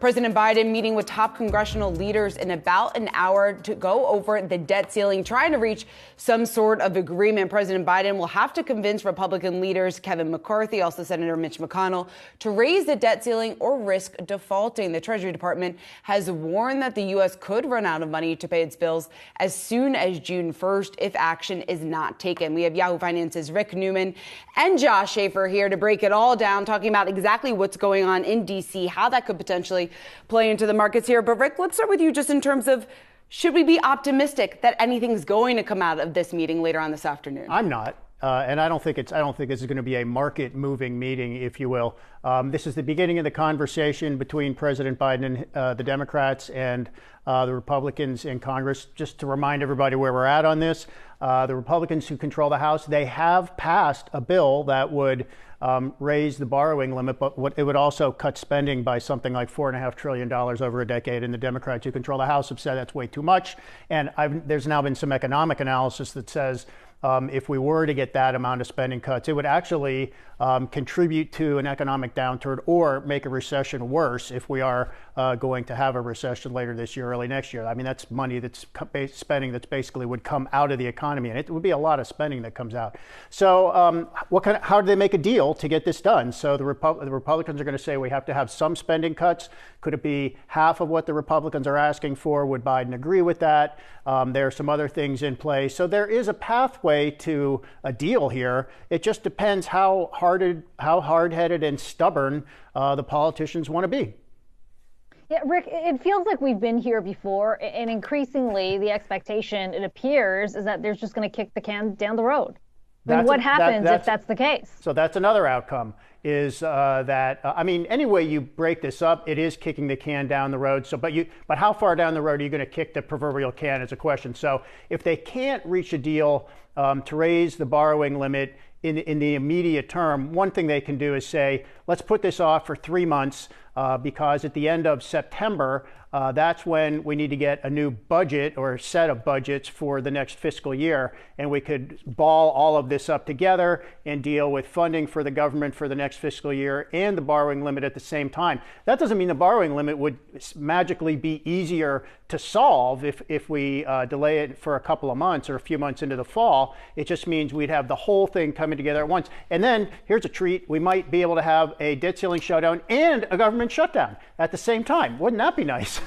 President Biden meeting with top congressional leaders in about an hour to go over the debt ceiling, trying to reach some sort of agreement. President Biden will have to convince Republican leaders Kevin McCarthy, also Senator Mitch McConnell, to raise the debt ceiling or risk defaulting. The Treasury Department has warned that the U.S. could run out of money to pay its bills as soon as June 1st if action is not taken. We have Yahoo Finance's Rick Newman and Josh Schafer here to break it all down, talking about exactly what's going on in D.C., how that could potentially play into the markets here. But Rick, let's start with you just in terms of, should we be optimistic that anything's going to come out of this meeting later on this afternoon? I'm not. And I don't think this is going to be a market-moving meeting, if you will. This is the beginning of the conversation between President Biden and the Democrats and the Republicans in Congress. Just to remind everybody where we're at on this, the Republicans who control the House, they have passed a bill that would raise the borrowing limit, but it would also cut spending by something like $4.5 trillion over a decade. And the Democrats who control the House have said that's way too much. And there's now been some economic analysis that says if we were to get that amount of spending cuts, it would actually contribute to an economic downturn or make a recession worse if we are going to have a recession later this year, early next year. I mean, that's money that's spending that's basically would come out of the economy, and it would be a lot of spending that comes out. So how do they make a deal to get this done? So the Republicans are going to say we have to have some spending cuts. Could it be half of what the Republicans are asking for? Would Biden agree with that? There are some other things in play. So there is a pathway to a deal here. It just depends how hard-headed and stubborn the politicians want to be. Yeah, Rick, it feels like we've been here before, and increasingly the expectation, it appears, is that they're just going to kick the can down the road. Then what happens if that's the case? So that's another outcome, is that, I mean, any way you break this up, it is kicking the can down the road. So, but how far down the road are you going to kick the proverbial can is a question. So if they can't reach a deal to raise the borrowing limit in the immediate term, one thing they can do is say, let's put this off for 3 months because at the end of September, that's when we need to get a new budget or a set of budgets for the next fiscal year. And we could ball all of this up together and deal with funding for the government for the next fiscal year and the borrowing limit at the same time. That doesn't mean the borrowing limit would magically be easier to solve if we delay it for a couple of months or a few months into the fall. It just means we'd have the whole thing coming together at once. And then here's a treat. We might be able to have a debt ceiling shutdown and a government shutdown at the same time. Wouldn't that be nice?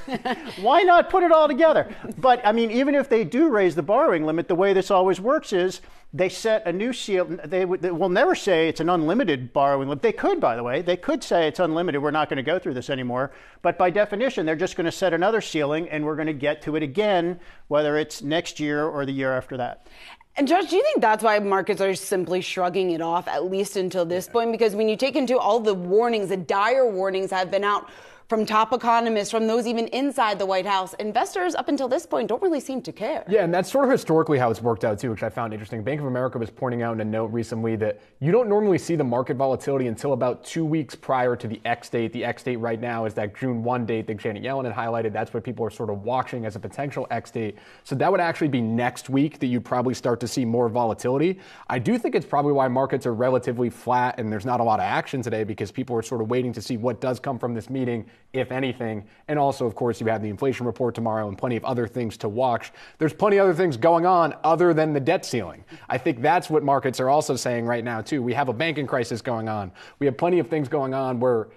Why not put it all together? But I mean, even if they do raise the borrowing limit, the way this always works is they set a new ceiling. They will never say it's an unlimited borrowing limit. They could, by the way, they could say it's unlimited. We're not going to go through this anymore. But by definition, they're just going to set another ceiling, and we're going to get to it again, whether it's next year or the year after that. And Josh, do you think that's why markets are simply shrugging it off, at least until this point? Because when you take into all the warnings, the dire warnings that have been out from top economists, from those even inside the White House, investors up until this point don't really seem to care. Yeah, and that's sort of historically how it's worked out too, which I found interesting. Bank of America was pointing out in a note recently that you don't normally see the market volatility until about 2 weeks prior to the X date. The X date right now is that June 1 date that Janet Yellen had highlighted. That's what people are sort of watching as a potential X date. So that would actually be next week that you'd probably start to see more volatility. I do think it's probably why markets are relatively flat and there's not a lot of action today, because people are sort of waiting to see what does come from this meeting, if anything. And also, of course, you have the inflation report tomorrow and plenty of other things to watch. There's plenty of other things going on other than the debt ceiling. I think that's what markets are also saying right now, too. We have a banking crisis going on. We have plenty of things going on where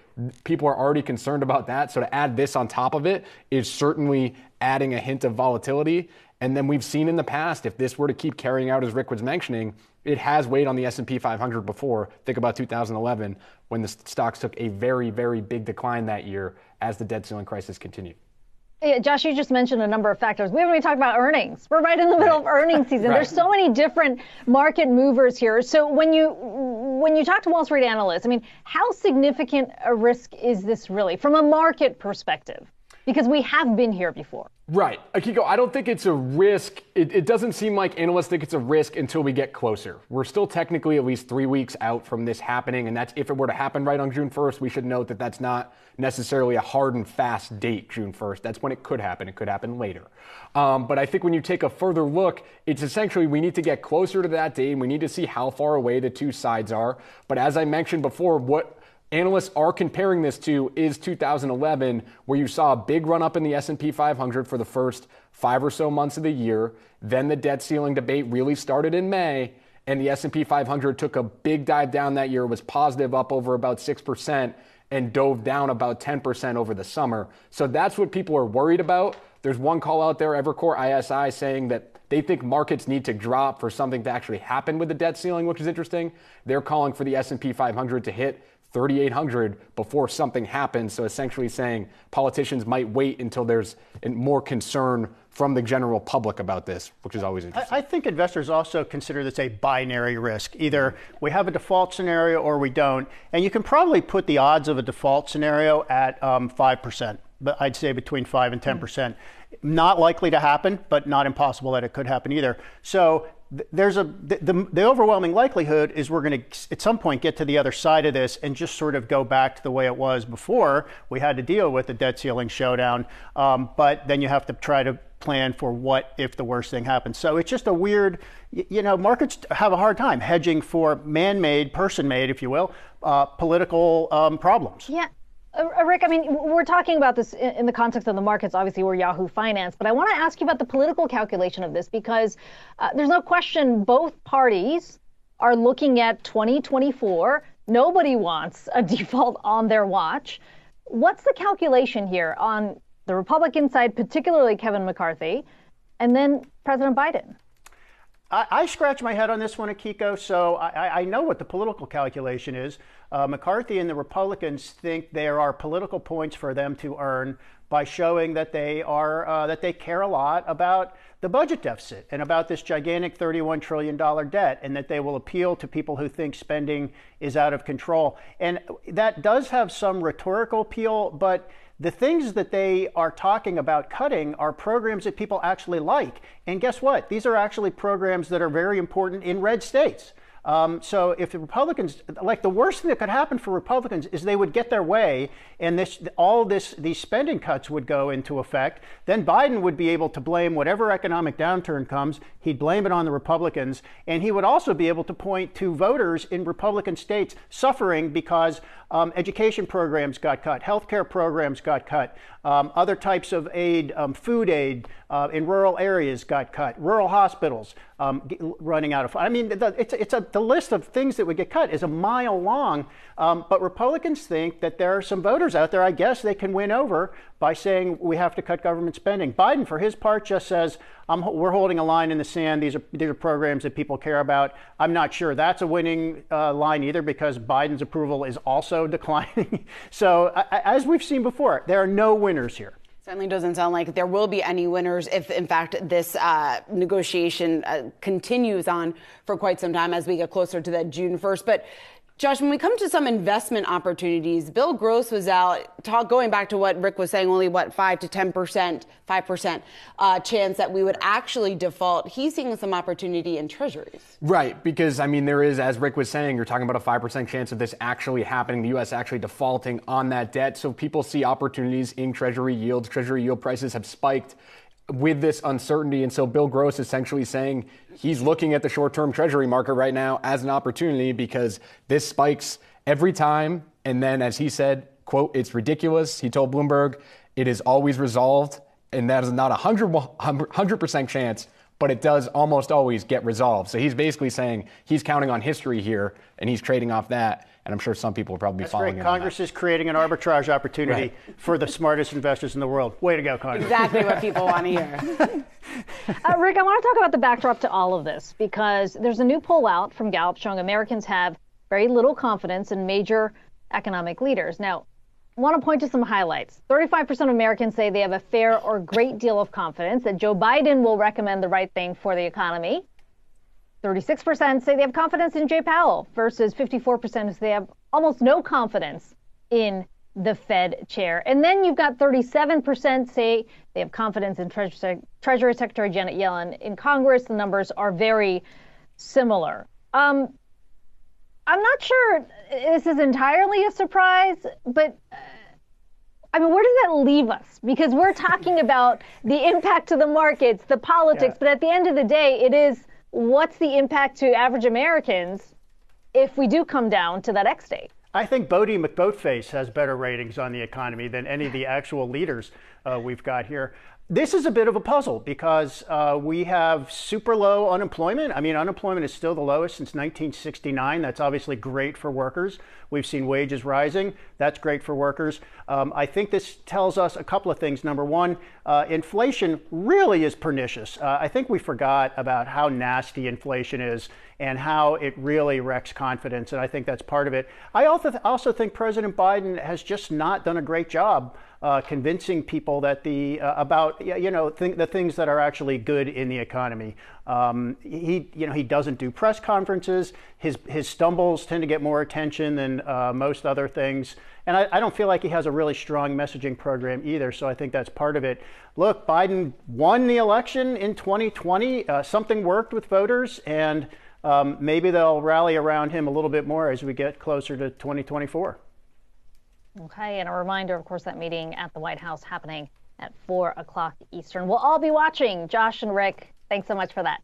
people are already concerned about that. So to add this on top of it is certainly adding a hint of volatility. And then we've seen in the past, if this were to keep carrying out as Rick was mentioning, it has weighed on the S&P 500 before. Think about 2011 when the stocks took a very, very big decline that year as the debt ceiling crisis continued. Yeah, Josh, you just mentioned a number of factors. We haven't even talked about earnings. We're right in the middle of earnings season. Right. There's so many different market movers here. So when you talk to Wall Street analysts, I mean, how significant a risk is this really from a market perspective? Because we have been here before. Right. Akiko, I don't think it's a risk. It doesn't seem like analysts think it's a risk until we get closer. We're still technically at least 3 weeks out from this happening. And that's if it were to happen right on June 1st, we should note that that's not necessarily a hard and fast date, June 1st. That's when it could happen. It could happen later. But I think when you take a further look, it's essentially we need to get closer to that date. And we need to see how far away the two sides are. But as I mentioned before, what analysts are comparing this to is 2011, where you saw a big run up in the S&P 500 for the first 5 or so months of the year. Then the debt ceiling debate really started in May, and the S&P 500 took a big dive down that year, was positive up over about 6%, and dove down about 10% over the summer. So that's what people are worried about. There's one call out there, Evercore ISI, saying that they think markets need to drop for something to actually happen with the debt ceiling, which is interesting. They're calling for the S&P 500 to hit 3,800 before something happens. So essentially saying politicians might wait until there's more concern from the general public about this, which is always interesting. I think investors also consider this a binary risk. Either we have a default scenario or we don't. And you can probably put the odds of a default scenario at 5%, but I'd say between 5 and 10%. Not likely to happen, but not impossible that it could happen either. So there's the overwhelming likelihood is we're going to at some point get to the other side of this and just sort of go back to the way it was before we had to deal with the debt ceiling showdown. But then you have to try to plan for what if the worst thing happens. So it's just a weird, markets have a hard time hedging for man-made, person-made, if you will, political problems. Yeah. Rick, I mean, we're talking about this in the context of the markets. Obviously, we're Yahoo Finance. But I want to ask you about the political calculation of this, because there's no question both parties are looking at 2024. Nobody wants a default on their watch. What's the calculation here on the Republican side, particularly Kevin McCarthy, and then President Biden? I scratch my head on this one, Akiko, so I know what the political calculation is. McCarthy and the Republicans think there are political points for them to earn by showing that they care a lot about the budget deficit and about this gigantic $31 trillion debt, and that they will appeal to people who think spending is out of control. And that does have some rhetorical appeal, but the things that they are talking about cutting are programs that people actually like. And guess what? These are actually programs that are very important in red states. So if the Republicans, like the worst thing that could happen for Republicans is they would get their way and these spending cuts would go into effect. Then Biden would be able to blame whatever economic downturn comes. He'd blame it on the Republicans. And he would also be able to point to voters in Republican states suffering because education programs got cut, healthcare programs got cut, other types of aid, food aid in rural areas got cut, rural hospitals running out of. I mean, the list of things that would get cut is a mile long. But Republicans think that there are some voters out there, I guess, they can win over by saying we have to cut government spending. Biden, for his part, just says we're holding a line in the sand. These are programs that people care about. I'm not sure that's a winning line either, because Biden's approval is also declining. So as we've seen before, there are no winners here. Certainly doesn't sound like there will be any winners if, in fact, this negotiation continues on for quite some time as we get closer to that June 1st. But Josh, when we come to some investment opportunities, Bill Gross was out going back to what Rick was saying, only 5 to 10%, 5% chance that we would actually default. He's seeing some opportunity in treasuries. Right, because I mean, there is, as Rick was saying, you're talking about a 5% chance of this actually happening, the U.S. actually defaulting on that debt. So people see opportunities in treasury yields. Treasury yield prices have spiked with this uncertainty. And so Bill Gross essentially saying he's looking at the short-term treasury market right now as an opportunity because this spikes every time. And then, as he said, quote, it's ridiculous. He told Bloomberg it is always resolved. And that is not a 100% chance, but it does almost always get resolved. So he's basically saying he's counting on history here and he's trading off that. And I'm sure some people will probably be following him. Congress is creating an arbitrage opportunity for the smartest investors in the world. Way to go, Congress. Exactly what people want to hear. Rick, I want to talk about the backdrop to all of this, because there's a new poll out from Gallup showing Americans have very little confidence in major economic leaders. Now, I want to point to some highlights. 35% of Americans say they have a fair or great deal of confidence that Joe Biden will recommend the right thing for the economy. 36% say they have confidence in Jay Powell versus 54% who say they have almost no confidence in the Fed chair. And then you've got 37% say they have confidence in Treasury Secretary Janet Yellen. In Congress, the numbers are very similar. I'm not sure this is entirely a surprise, but I mean, where does that leave us? Because we're talking about the impact to the markets, the politics, but at the end of the day, it is what's the impact to average Americans if we do come down to that X date? I think Bodie McBoatface has better ratings on the economy than any of the actual leaders we've got here. This is a bit of a puzzle because we have super low unemployment. I mean, unemployment is still the lowest since 1969. That's obviously great for workers. We've seen wages rising. That's great for workers. I think this tells us a couple of things. Number one, inflation really is pernicious. I think we forgot about how nasty inflation is and how it really wrecks confidence. And I think that's part of it. I also think President Biden has just not done a great job convincing people that the things that are actually good in the economy. He doesn't do press conferences. His stumbles tend to get more attention than most other things. And I don't feel like he has a really strong messaging program either. So I think that's part of it. Look, Biden won the election in 2020. Something worked with voters, and maybe they'll rally around him a little bit more as we get closer to 2024. Okay, and a reminder, of course, that meeting at the White House happening at 4 o'clock Eastern. We'll all be watching. Josh and Rick, thanks so much for that.